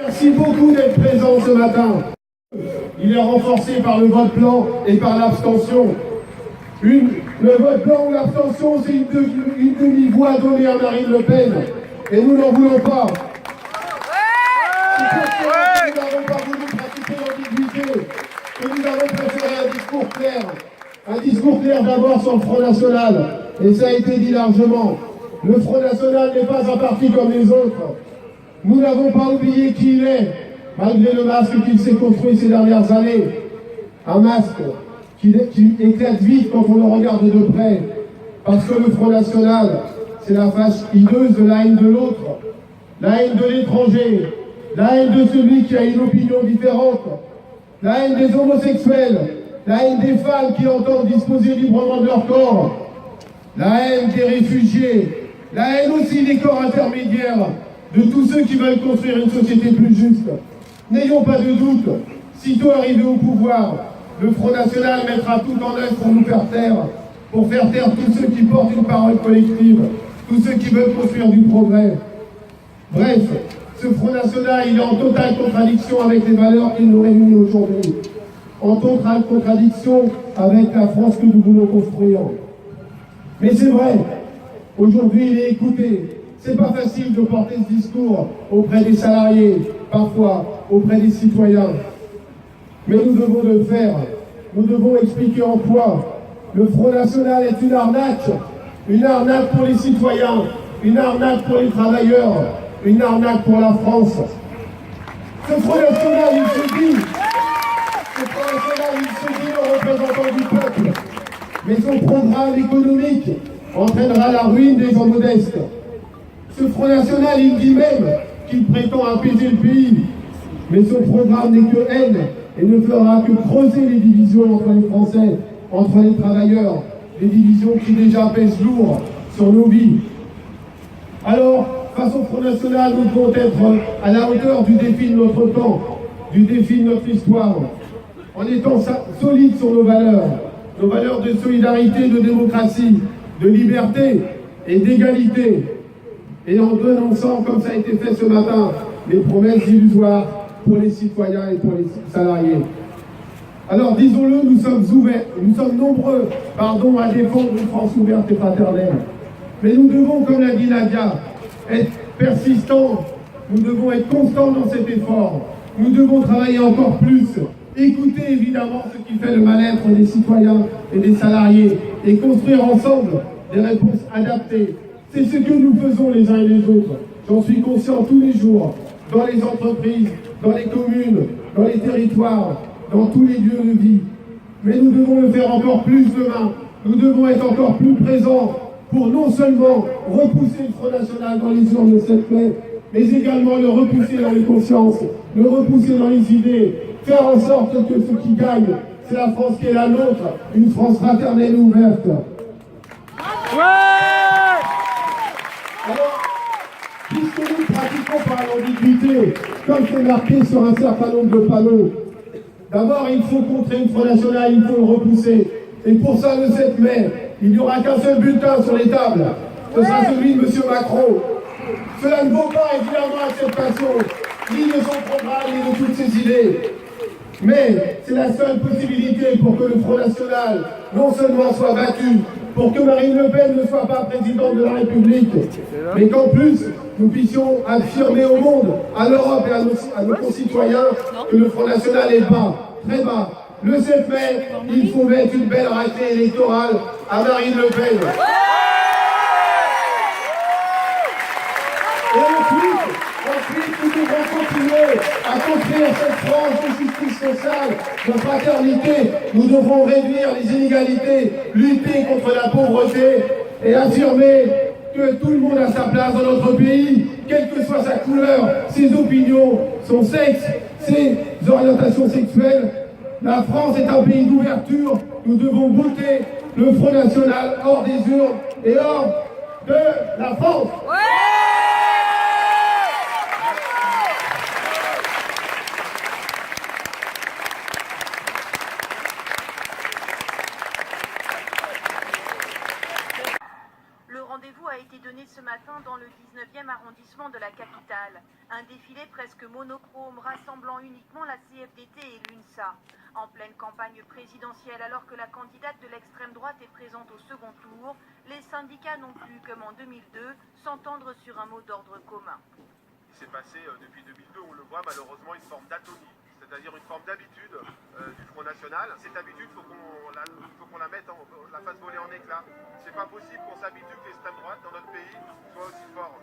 Merci beaucoup d'être présent ce matin. Il est renforcé par le vote blanc et par l'abstention. Le vote blanc ou l'abstention, c'est une demi-voix donnée à Marine Le Pen. Et nous n'en voulons pas. Nous n'avons pas voulu pratiquer l'ambiguïté. Et nous avons préféré un discours clair. Un discours clair d'abord sur le Front National. Et ça a été dit largement. Le Front National n'est pas un parti comme les autres. Nous n'avons pas oublié qui il est, malgré le masque qu'il s'est construit ces dernières années. Un masque qui éclate vite quand on le regarde de près. Parce que le Front National, c'est la face hideuse de la haine de l'autre, la haine de l'étranger, la haine de celui qui a une opinion différente, la haine des homosexuels, la haine des femmes qui entendent disposer librement de leur corps, la haine des réfugiés, la haine aussi des corps intermédiaires, de tous ceux qui veulent construire une société plus juste. N'ayons pas de doute, sitôt arrivé au pouvoir, le Front National mettra tout en œuvre pour nous faire taire, pour faire taire tous ceux qui portent une parole collective, tous ceux qui veulent construire du progrès. Bref, ce Front National, il est en totale contradiction avec les valeurs qui nous réunissent aujourd'hui, en totale contradiction avec la France que nous voulons construire. Mais c'est vrai, aujourd'hui il est écouté. C'est pas facile de porter ce discours auprès des salariés, parfois auprès des citoyens. Mais nous devons le faire. Nous devons expliquer en quoi le Front National est une arnaque pour les citoyens, une arnaque pour les travailleurs, une arnaque pour la France. Ce Front National, il se dit le représentant du peuple. Mais son programme économique entraînera la ruine des gens modestes. Ce Front National, il dit même qu'il prétend apaiser le pays. Mais son programme n'est que haine et ne fera que creuser les divisions entre les Français, entre les travailleurs, les divisions qui déjà pèsent lourd sur nos vies. Alors, face au Front National, nous devons être à la hauteur du défi de notre temps, du défi de notre histoire, en étant solides sur nos valeurs de solidarité, de démocratie, de liberté et d'égalité. Et en dénonçant, comme ça a été fait ce matin, les promesses illusoires pour les citoyens et pour les salariés. Alors disons-le, nous sommes nombreux, à défendre une France ouverte et fraternelle. Mais nous devons, comme l'a dit Nadia, être persistants, nous devons être constants dans cet effort, nous devons travailler encore plus, écouter évidemment ce qui fait le mal-être des citoyens et des salariés, et construire ensemble des réponses adaptées. C'est ce que nous faisons les uns et les autres. J'en suis conscient tous les jours, dans les entreprises, dans les communes, dans les territoires, dans tous les lieux de vie. Mais nous devons le faire encore plus demain. Nous devons être encore plus présents pour non seulement repousser le Front National dans les urnes de 7 mai, mais également le repousser dans les consciences, le repousser dans les idées, faire en sorte que ce qui gagne, c'est la France qui est la nôtre, une France fraternelle et ouverte. Alors, puisque nous pratiquons par l'ambiguïté, comme c'est marqué sur un certain nombre de panneaux, d'abord il faut contrer le Front National, il faut le repousser. Et pour ça, le 7 mai, il n'y aura qu'un seul bulletin sur les tables. Ce sera celui de M. Macron. Cela ne vaut pas évidemment acceptation, ni de son programme, ni de toutes ses idées. Mais c'est la seule possibilité pour que le Front National non seulement soit battu, pour que Marine Le Pen ne soit pas présidente de la République, mais qu'en plus, nous puissions affirmer au monde, à l'Europe et à nos concitoyens, que le Front National est bas, très bas. Le 7 mai, il faut mettre une belle raclée électorale à Marine Le Pen. Et ensuite, nous devrons continuer à construire cette France de justice sociale, de fraternité. Nous devrons réduire les inégalités, lutter contre la pauvreté et affirmer que tout le monde a sa place dans notre pays, quelle que soit sa couleur, ses opinions, son sexe, ses orientations sexuelles. La France est un pays d'ouverture. Nous devons voter le Front National hors des urnes et hors de la France. Le rendez-vous a été donné ce matin dans le 19e arrondissement. arrondissements de la capitale. Un défilé presque monochrome rassemblant uniquement la CFDT et l'UNSA. En pleine campagne présidentielle, alors que la candidate de l'extrême droite est présente au second tour, les syndicats n'ont pu, comme en 2002, s'entendre sur un mot d'ordre commun. Il s'est passé depuis 2002, on le voit malheureusement, une forme d'atonie, c'est-à-dire une forme d'habitude du Front National. Cette habitude, il faut qu'on la mette, la fasse voler en éclats. C'est pas possible qu'on s'habitue que l'extrême droite dans notre pays soit aussi fort.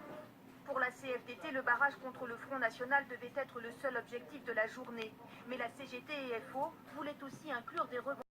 Pour la CFDT, le barrage contre le Front National devait être le seul objectif de la journée. Mais la CGT et FO voulaient aussi inclure des revendications.